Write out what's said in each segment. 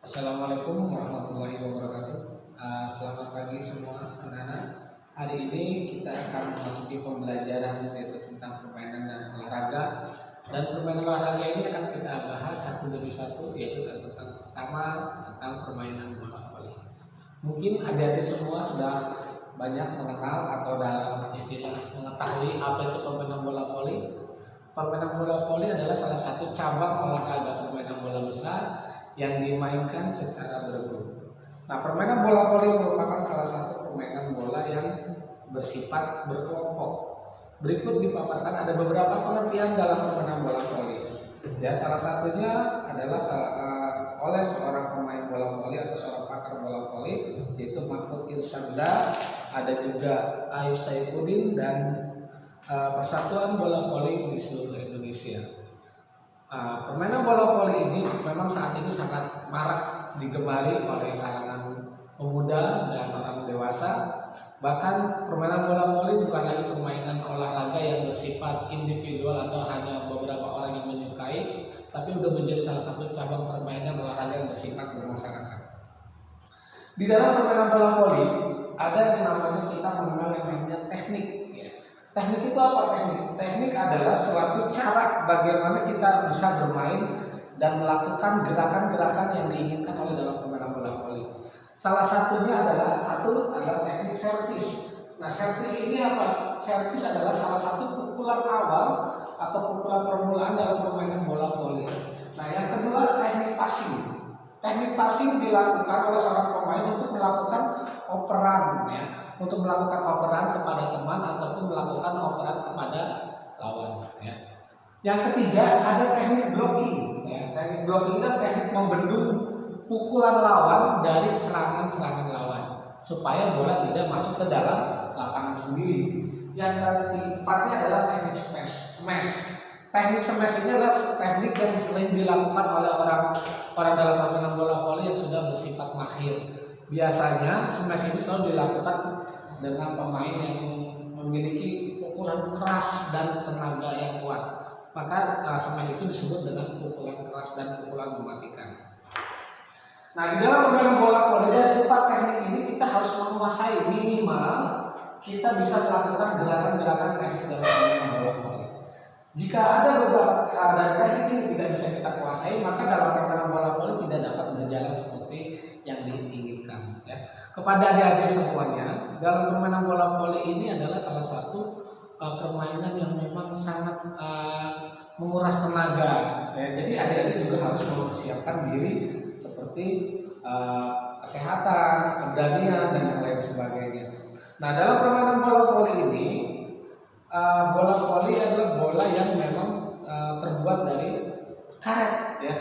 Assalamualaikum warahmatullahi wabarakatuh. Selamat pagi semua anak-anak. Hari ini kita akan memasuki pembelajaran yaitu tentang permainan dan olahraga. Dan permainan olahraga ini akan kita bahas satu demi satu, yaitu tentang permainan bola voli. Mungkin adik-adik semua sudah banyak mengenal atau dalam istilah mengetahui apa itu permainan bola voli. Permainan bola voli adalah salah satu cabang olahraga permainan bola besar yang dimainkan secara berebut. Nah, permainan bola voli merupakan salah satu permainan bola yang bersifat berkelompok. Berikut dipaparkan ada beberapa pengertian dalam permainan bola voli. Ya, salah satunya adalah oleh seorang pemain bola voli atau seorang pakar bola voli yaitu Mahfud Irsanda, ada juga Ayub Saifuddin dan Persatuan Bola Voli di seluruh Indonesia. Permainan bola voli ini memang saat ini sangat marak digemari oleh kalangan pemuda dan orang dewasa. Bahkan permainan bola voli bukan lagi permainan olahraga yang bersifat individual atau hanya beberapa orang yang menyukai, tapi sudah menjadi salah satu cabang permainan olahraga yang bersifat bermasyarakat. Di dalam permainan bola voli ada yang namanya kita mengenal yang namanya teknik. Teknik itu apa teknik? Teknik adalah suatu cara bagaimana kita bisa bermain dan melakukan gerakan-gerakan yang diinginkan oleh dalam permainan bola voli. Salah satunya adalah teknik servis. Nah, servis ini apa? Servis adalah salah satu pukulan awal atau pukulan permulaan dalam permainan bola voli. Nah, yang kedua teknik passing. Teknik passing dilakukan oleh seorang pemain untuk melakukan operan, ya, untuk melakukan operan kepada teman ataupun melakukan operan kepada lawan. Ya. Yang ketiga ada teknik blocking. Ya. Teknik blocking dan teknik membendung pukulan lawan dari serangan-serangan lawan supaya bola tidak masuk ke dalam lapangan sendiri. Yang keempatnya adalah teknik smash. Teknik smash ini adalah teknik yang sering dilakukan oleh orang dalam permainan bola voli yang sudah bersifat mahir. Biasanya smash ini selalu dilakukan dengan pemain yang memiliki pukulan keras dan tenaga yang kuat. Maka smash itu disebut dengan pukulan keras dan pukulan mematikan. Nah, di dalam permainan bola voli dari 4 teknik ini kita harus menguasai, minimal kita bisa melakukan gerakan-gerakan teknik dalam permainan bola voli. Jika ada beberapa dari teknik ini tidak bisa kita kuasai, maka dalam permainan bola voli tidak dapat berjalan seperti yang diinginkan. Ya. Kepada adik-adik semuanya, dalam permainan bola voli ini adalah salah satu permainan yang memang sangat menguras tenaga. Ya. Jadi adik-adik juga harus mempersiapkan diri seperti kesehatan, keberanian dan yang lain sebagainya. Nah, dalam permainan bola voli ini, bola voli adalah bola yang memang terbuat dari karet, ya,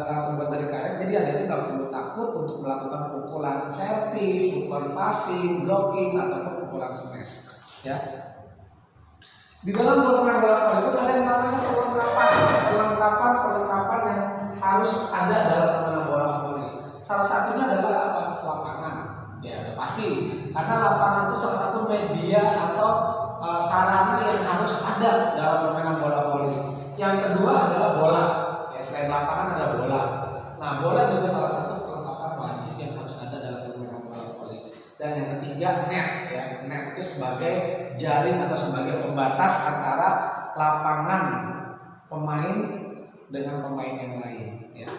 terbuat dari karet. Jadi adik-adik nggak perlu takut untuk melakukan pukulan servis, pukulan passing, blocking ataupun pukulan smash. Ya. Di dalam permainan bola voli itu ada yang namanya perlengkapan yang harus ada dalam permainan bola voli. Salah satunya adalah apa? Lapangan. Ya, pasti. Karena lapangan itu salah satu media atau sarana yang harus ada dalam permainan bola voli. Yang kedua adalah bola. Ya, selain lapangan ada bola. Nah, bola juga salah satu perlengkapan wajib yang harus ada dalam permainan bola voli. Dan yang ketiga net. Ya, net itu sebagai jaring atau sebagai pembatas antara lapangan pemain dengan pemain yang lain. Ya.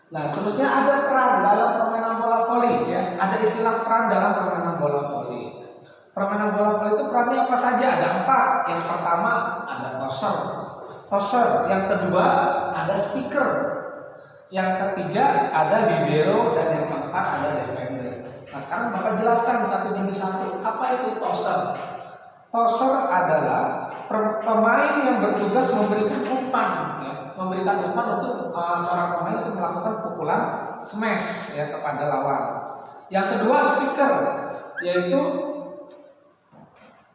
Nah, terusnya ada peran dalam permainan bola voli. Ya, ada istilah peran dalam permainan bola voli. Permainan bola voli itu perannya apa saja? Ada 4. Yang pertama ada tosser. Yang kedua ada speaker. Yang ketiga ada libero dan yang keempat ada defender. Nah, sekarang Bapak jelaskan satu demi satu. Apa itu tosser? Tosser adalah pemain yang bertugas memberikan umpan, ya, memberikan umpan untuk seorang pemain untuk melakukan pukulan smash, ya, kepada lawan. Yang kedua speaker, yaitu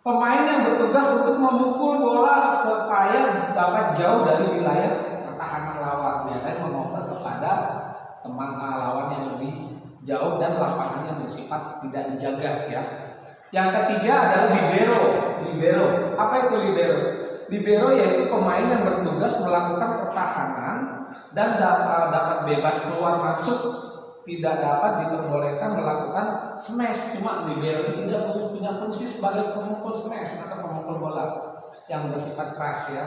pemain yang bertugas untuk memukul bola supaya dapat jauh dari wilayah pertahanan lawan. Biasanya mengoper kepada teman lawan yang lebih jauh dan lapangannya bersifat tidak dijaga. Ya. Yang ketiga adalah libero. Apa itu libero? Libero yaitu pemain yang bertugas melakukan pertahanan dan dapat bebas keluar masuk tidak dapat diperbolehkan melakukan smash, cuma libero tidak punya fungsi sebagai pemukul smash atau pemukul bola yang bersifat keras ya.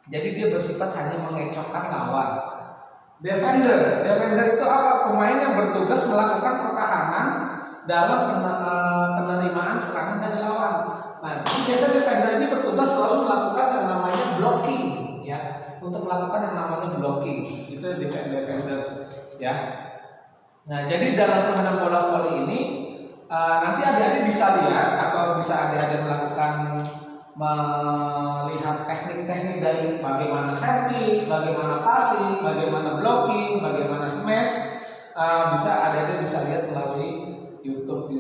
Jadi dia bersifat hanya mengecokkan lawan. Defender itu apa? Pemain yang bertugas melakukan pertahanan dalam penerimaan serangan dari lawan. Nah, biasa defender ini bertugas selalu melakukan yang namanya blocking, ya, untuk melakukan yang namanya blocking. Itu defender, ya. Nah, jadi dalam permainan bola voli ini nanti adik-adik bisa lihat atau bisa adik-adik melihat teknik-teknik dari bagaimana servis, bagaimana passing, bagaimana blocking, bagaimana smash. Bisa adik-adik bisa lihat melalui YouTube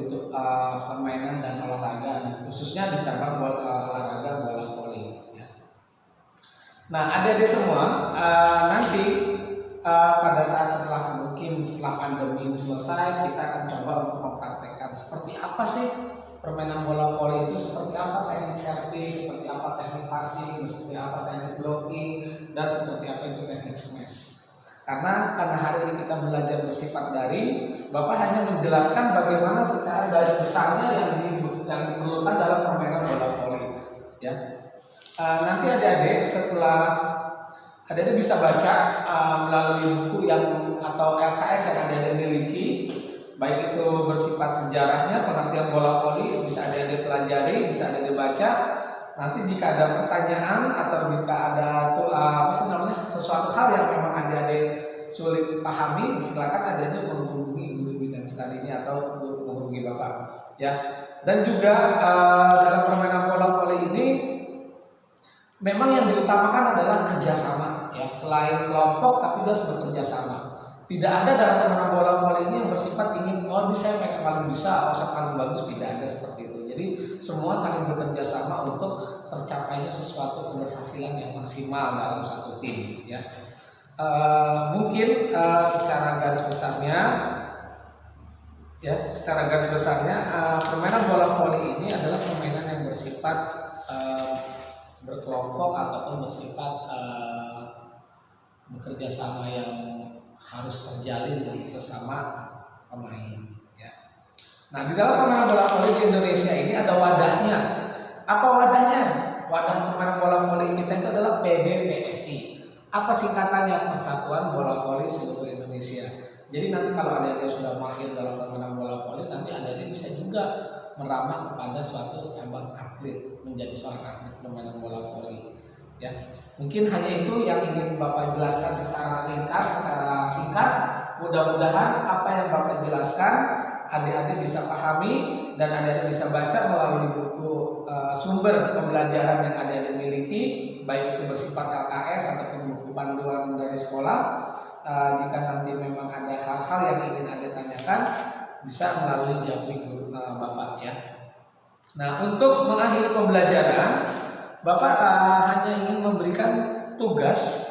permainan dan olahraga, khususnya di cabang olahraga bola voli. Ya. Nah, adik-adik semua nanti pada saat setelah pandemi ini selesai, kita akan coba untuk mempraktekkan seperti apa sih permainan bola voli itu, seperti apa teknik servis, seperti apa teknik passing, seperti apa teknik blocking, dan seperti apa itu teknik smash. Karena hari ini kita belajar bersifat daring, Bapak hanya menjelaskan bagaimana secara garis besarnya yang diperlukan dalam permainan bola voli. Ya. Nanti adik-adik setelah adik-adik bisa baca melalui buku atau LKS yang adik-adik miliki, baik itu bersifat sejarahnya, pengertian bola voli, bisa adik-adik pelajari, bisa adik-adik baca. Nanti jika ada pertanyaan atau jika ada sesuatu hal yang memang adik-adik sulit pahami, silakan adik-adik menghubungi guru bidang studinya atau menghubungi Bapak. Ya. Dan juga dalam permainan bola voli ini memang yang diutamakan adalah kerjasama. Ya. Selain kelompok, tapi dia harus bekerja sama. Tidak ada dalam permainan bola voli ini yang bersifat ingin saya pengen paling bisa, saya paling bagus, tidak ada seperti itu. Jadi semua saling bekerja sama untuk tercapainya sesuatu keberhasilan yang maksimal dalam satu tim. Ya. Mungkin secara garis besarnya, permainan bola voli ini adalah permainan yang bersifat berkelompok ataupun bersifat bekerja sama yang harus terjalin dengan sesama pemain. Nah, di dalam permainan bola voli di Indonesia ini ada wadahnya. Apa wadahnya? Wadah permainan bola voli kita itu adalah PBVSI. Apa singkatannya? Persatuan Bola Voli Seluruh Indonesia. Jadi nanti kalau adik-adik sudah mahir dalam permainan bola voli, nanti adik-adik bisa juga merambah kepada suatu cabang atlet, menjadi seorang atlet permainan bola voli. Ya, mungkin hanya itu yang ingin Bapak jelaskan secara ringkas, secara singkat. Mudah-mudahan apa yang Bapak jelaskan adik-adik bisa pahami dan adik-adik bisa baca melalui buku sumber pembelajaran yang adik-adik miliki, baik itu bersifat LKS ataupun buku panduan dari sekolah. Jika nanti memang ada hal-hal yang ingin adik tanyakan, bisa melalui japri Bapak ya. Nah, untuk mengakhiri pembelajaran, Bapak hanya ingin memberikan tugas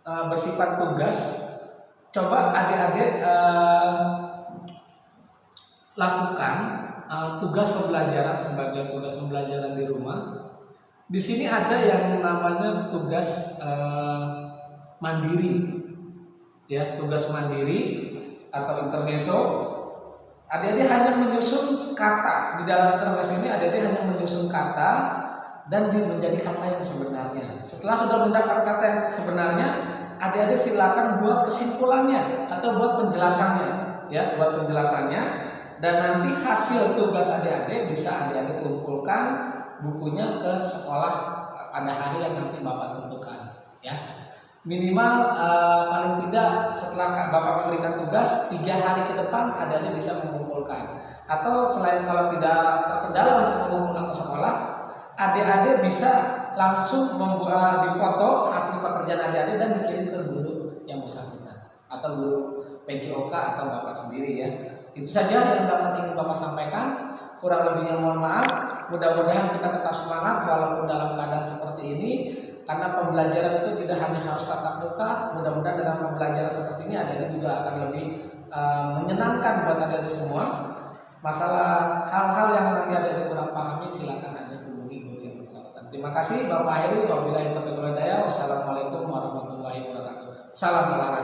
bersifat tugas. Coba adik-adik lakukan tugas pembelajaran sebagai tugas pembelajaran di rumah. Di sini ada yang namanya tugas mandiri, ya, tugas mandiri atau intermezzo. Adik-adik hanya menyusun kata. Di dalam intermezzo ini adik-adik hanya menyusun kata dan menjadi kata yang sebenarnya. Setelah sudah mendapat kata yang sebenarnya, adik-adik silakan buat kesimpulannya atau buat penjelasannya, ya, buat penjelasannya. Dan nanti hasil tugas adik-adik bisa adik-adik kumpulkan bukunya ke sekolah pada hari yang nanti Bapak tentukan, ya. Minimal paling tidak setelah Bapak memberikan tugas 3 hari ke depan adik-adik bisa mengumpulkan. Atau selain kalau tidak terkendala untuk mengumpulkan ke sekolah, adik-adik bisa langsung membuat dipoto hasil pekerjaan adik-adik dan dikirim ke guru yang bersangkutan atau guru PJOK atau Bapak sendiri ya. Itu saja yang dapat ingin Bapak sampaikan. Kurang lebihnya mohon maaf. Mudah-mudahan kita tetap semangat walaupun dalam keadaan seperti ini. Karena pembelajaran itu tidak hanya harus tatap muka. Mudah-mudahan dalam pembelajaran seperti ini adik-adik juga akan lebih menyenangkan buat adik-adik semua. Masalah hal-hal yang nanti adik-adik kurang pahami, silakan adik hubungi guru yang bersangkutan. Terima kasih Bapak akhiri. Wabillahi taufiq wal hidayah. Wassalamualaikum warahmatullahi wabarakatuh. Salam olahraga.